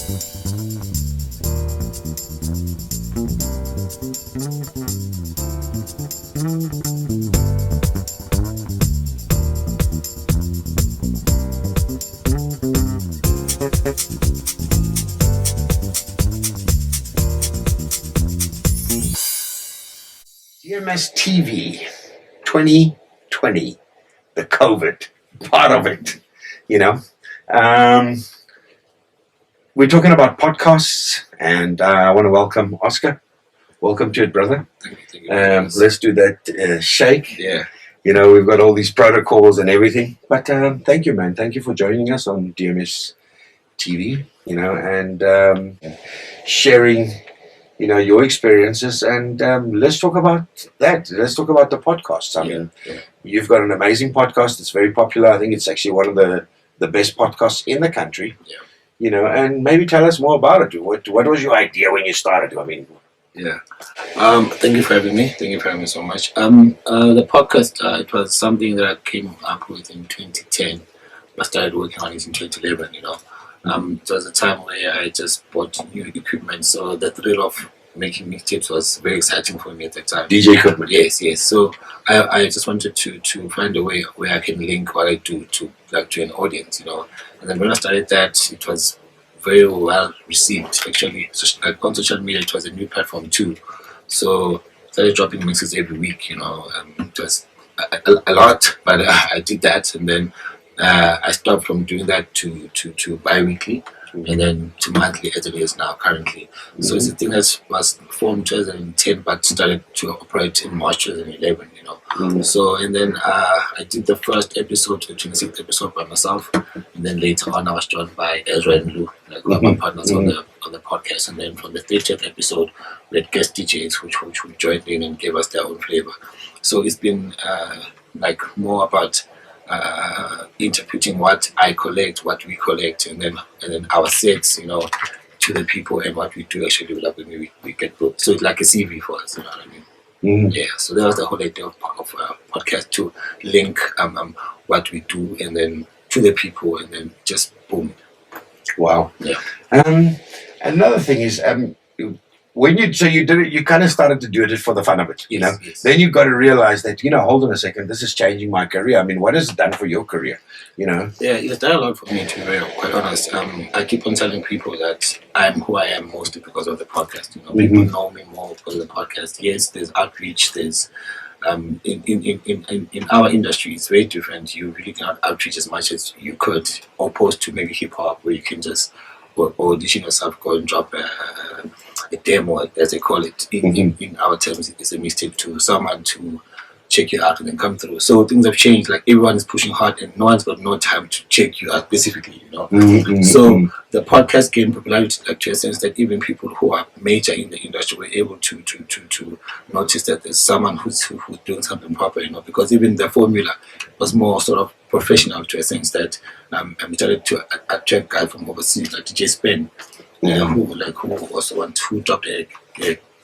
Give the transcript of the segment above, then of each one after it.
DMS TV 2020, the COVID part of it, you know. We're talking about podcasts, and I want to welcome Oscar. Welcome to it, brother. Thank you. Let's do that shake. Yeah. You know, we've got all these protocols and everything. But thank you, man. Thank you for joining us on DMS TV, you know, and sharing, you know, your experiences. And let's talk about that. Let's talk about the podcasts. I mean, you've got an amazing podcast. It's very popular. I think it's actually one of the best podcasts in the country. Yeah. You know, and maybe tell us more about it. What was your idea when you started? I mean, yeah. Thank you for having me. Thank you for having me so much. The podcast, it was something that I came up with in 2010. I started working on it in 2011, you know. It was a time where I just bought new equipment, so the thrill of making mixtapes was very exciting for me at that time. DJ equipment. Yes. So I just wanted to find a way where I can link what I do to an audience, you know. And then when I started that, it was very well received. Actually, on social media, it was a new platform too. So I started dropping mixes every week, you know. It was a lot, but I did that, and then I stopped from doing that to bi-weekly, and then to monthly as it is now currently. So it's a thing that was formed 2010 but started to operate in March 2011, you know. So, and then I did the first episode, the 26th episode by myself, and then later on I was joined by Ezra and Lou, like my partners on the podcast. And then from the 30th episode we had guest DJs which joined in and gave us their own flavor. So it's been like more about interpreting what I collect, what we collect, and then our sets, you know, to the people, and what we do actually like when we get booked. So it's like a CV for us, you know what I mean? Yeah. So that was the whole idea of podcast, to link what we do and then to the people, and then just boom. Wow. Yeah. Another thing is, when you did it, you kind of started to do it for the fun of it, you know. Yes. Then you've got to realize that, you know, hold on a second, this is changing my career. I mean, what has it done for your career, you know? Yeah, it's done a lot for me, to be very quite honest. I keep on telling people that I'm who I am mostly because of the podcast. You know, people know me more because of the podcast. Yes, there's outreach. There's in our industry, it's very different. You really cannot outreach as much as you could, opposed to maybe hip hop, where you can just audition yourself, go and drop a demo, as they call it. In our terms, it's a mistake to someone to check you out and then come through. So things have changed. Like, everyone is pushing hard, and no one's got no time to check you out specifically, you know. So the podcast gained popularity, like, to a sense that even people who are major in the industry were able to notice that there's someone who's doing something proper, you know, because even the formula was more sort of professional, to a sense that we started to attract guys from overseas, like DJ Spen, who dropped a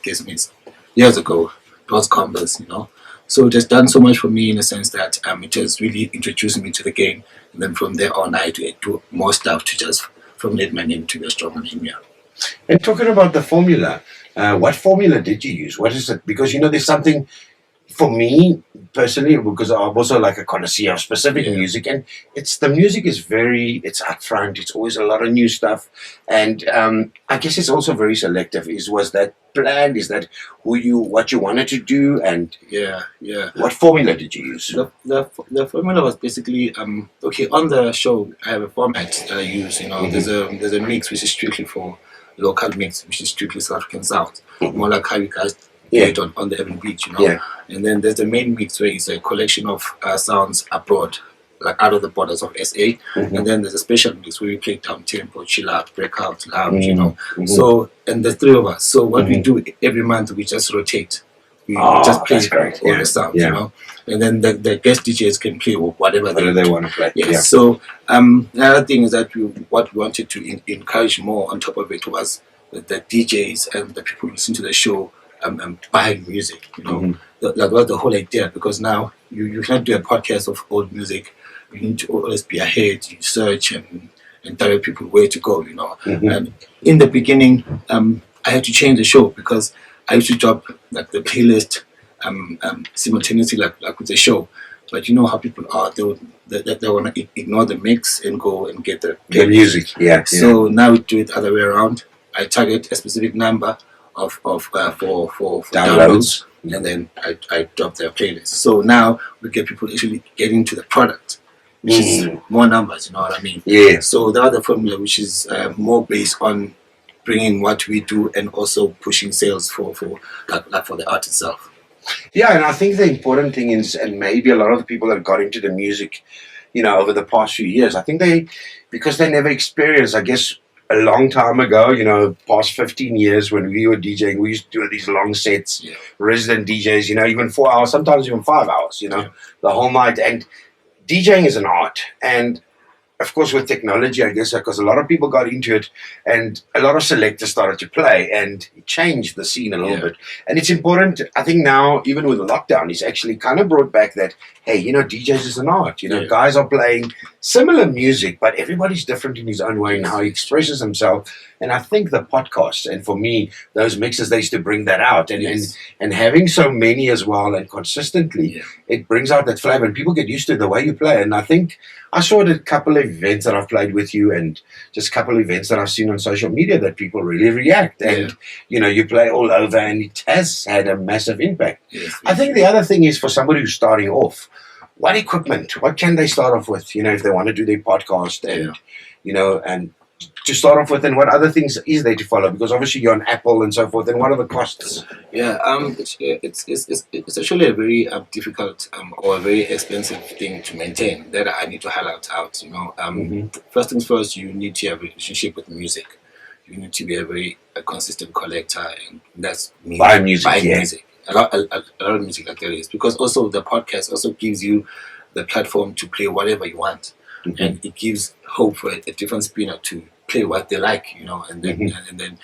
guest mix years ago. It was Converse, you know. So it has done so much for me, in a sense that it has really introduced me to the game, and then from there on I do more stuff to just formulate my name to be a stronger name. Yeah. And talking about the formula, what formula did you use? What is it? Because, you know, there's something for me personally, because I'm also like a connoisseur of specific music, and the music is it's upfront. It's always a lot of new stuff, and I guess it's also very selective. Was that planned? Is that what you wanted to do? And what formula did you use? The formula was basically okay. On the show, I have a format that I use. You know, there's a mix which is strictly for local mix, which is strictly South African sound, more like how you guys on the Urban Beach, you know. And then there's the main mix, where it's a collection of sounds abroad, like out of the borders of SA. And then there's a special mix where we play down tempo, chill out, breakout, lounge, you know. So, and the three of us. So what we do every month, we just rotate. We just play all the sounds, you know. And then the guest DJs can play whatever they want to play. Yes. So the other thing is that what we wanted to encourage more on top of it was the DJs and the people who listen to the show buying music, you know. That was the whole idea, because now you can't do a podcast of old music. You need to always be ahead. You search and and direct people where to go, Mm-hmm. And in the beginning, I had to change the show because I used to drop like the playlist simultaneously like with the show. But you know how people are, they want to ignore the mix and go and get the The music, yeah. So now we do it the other way around. I target a specific number of for downloads, and then I drop their playlist. So now we get people actually getting to the product, which is more numbers. You know what I mean? Yeah. So the other formula, which is more based on bringing what we do and also pushing sales for like for the art itself. Yeah, and I think the important thing is, and maybe a lot of the people that got into the music, over the past few years, I think because they never experienced, I guess, a long time ago, past 15 years when we were DJing, we used to do these long sets, resident DJs, even 4 hours, sometimes even 5 hours, the whole night. And DJing is an art. And of course, with technology, I guess, because a lot of people got into it and a lot of selectors started to play and it changed the scene a little bit. And it's important, I think now, even with the lockdown, it's actually kind of brought back that, hey, DJs is an art. Guys are playing similar music, but everybody's different in his own way and how he expresses himself. And I think the podcasts, and for me, those mixes, they used to bring that out. And having so many as well and consistently, it brings out that flavor and people get used to the way you play. And I think I saw it at a couple of events that I've played with you and just a couple of events that I've seen on social media that people really react. And, you play all over and it has had a massive impact. I think the other thing is for somebody who's starting off, what equipment, what can they start off with, if they want to do their podcast and, and to start off with, and what other things is there to follow? Because obviously you're on Apple and so forth, and what are the costs? It's actually a very difficult or a very expensive thing to maintain that I need to highlight out. First things first, you need to have a relationship with music. You need to be a very consistent collector, and that's buy music. Music. A lot of music like that is because also the podcast also gives you the platform to play whatever you want. And it gives hope for a different spinner to play what they like, and then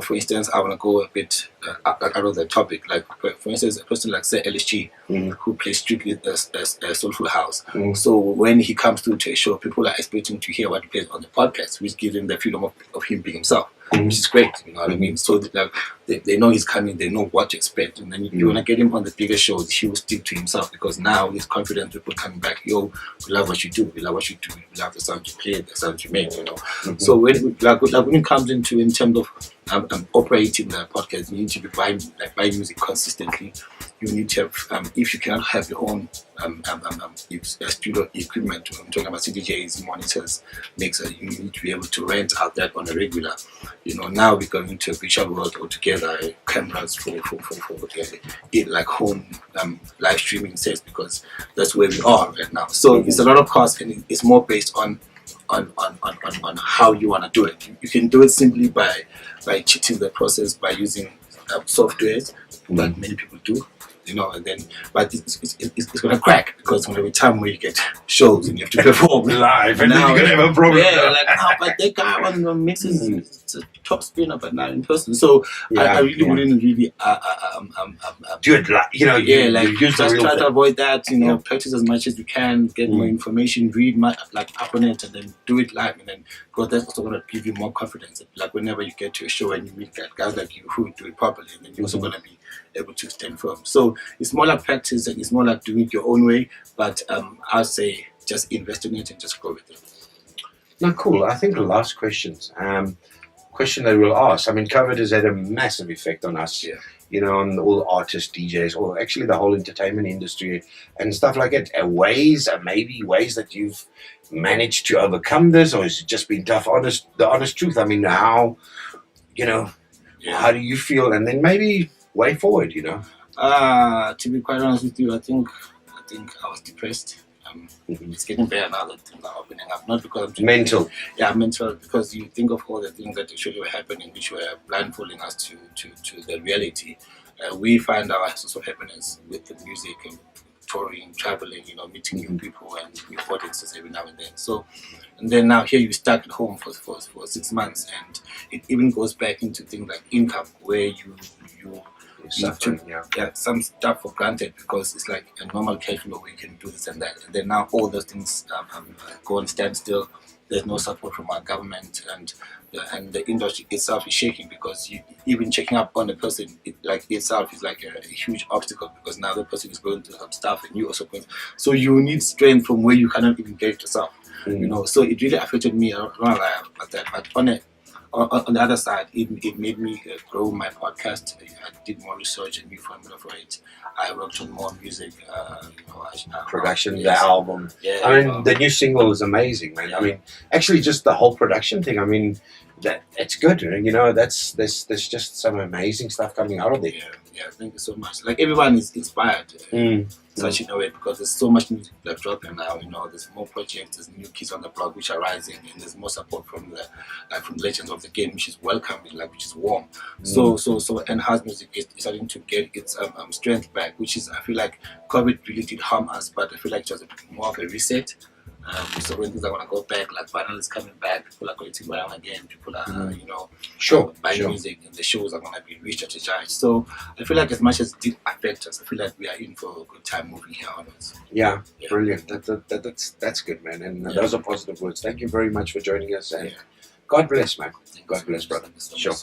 for instance, I want to go a bit out of the topic. Like for instance, a person like say LSG, who plays strictly a soulful house. So when he comes through to a show, people are expecting to hear what he plays on the podcast, which gives him the freedom of him being himself, which is great. You know what I mean? So they know he's coming, they know what to expect, and then you want to get him on the bigger shows. He will stick to himself because now he's confident. People coming back, yo, we love what you do, we love what you do, we love the sound you play, the sound you make. So when it comes in terms of operating the podcast, you need to be buying music consistently. You need to have, if you cannot have your own studio equipment, I'm talking about CDJs, monitors, mixer, you need to be able to rent out that on a regular. Now we're going into a virtual world altogether, cameras for like home live streaming sets, because that's where we are right now. So it's a lot of cost, and it's more based on how you want to do it. You can do it simply by cheating the process by using softwares that many people do, and then but it's gonna crack because when every time where you get shows and you have to perform live, and now then you're gonna have a problem. But that guy on the mixes it's a top spinner, but not in person. So I really wouldn't really do it you just try to avoid that. Practice as much as you can, get more information, read up on it, and then do it live, and then because that's also gonna give you more confidence. Like whenever you get to a show and you meet guys like you who do it properly, and then you're also gonna be able to stand firm. So it's more like practice and it's more like doing it your own way, but I'd say just invest in it and just go with it. No, cool. I think the last question that we'll ask, I mean, COVID has had a massive effect on us, on all artists, DJs, or actually the whole entertainment industry and stuff like it. Maybe ways that you've managed to overcome this, or has it just been tough? The honest truth. I mean, how do you feel? And then maybe way forward, To be quite honest with you, I think I was depressed. It's getting better now that things are opening up. Not because I'm mental. Yeah, mental. Because you think of all the things that actually were happening, which were blindfolding us to the reality. We find our source of happiness with the music and touring, traveling, meeting new people and new audiences every now and then. So, and then now here you stuck at home for 6 months, and it even goes back into things like income, where you some stuff for granted because it's like a normal cash flow where you can do this and that, and then now all those things go and stand still. there's no support from our government, and the industry itself is shaking, because even checking up on a person, like itself is like a huge obstacle, because now the person is going to some stuff and you also going. So you need strength from where you cannot even get it yourself. So it really affected me. I don't lie about that, but on the other side, it made me grow my podcast. I did more research and new formula for it. I worked on more music, Production, the yes. album. Yeah, I mean, the new single is amazing, man. Yeah. I mean, actually, just the whole production thing. I mean, that it's good. You know, there's just some amazing stuff coming out of there. yeah. Thank you so much. Like, everyone is inspired, such in a way, because there's so much music that's dropping now. There's more projects, there's new kids on the block which are rising, and there's more support from from legends of the game, which is welcoming, which is warm. So and house music is starting to get its strength back, which is, I feel like COVID really did harm us, but I feel like it was more of a reset. So when things are gonna go back, like vinyl is coming back, people are collecting vinyl again, people are buying music, and the shows are gonna be re-strategized. So I feel like, as much as it did affect us, I feel like we are in for a good time moving here onwards. Yeah, brilliant. That's good, man. And those are positive words. Thank you very much for joining us, and God bless, man. God bless, brother. Sure.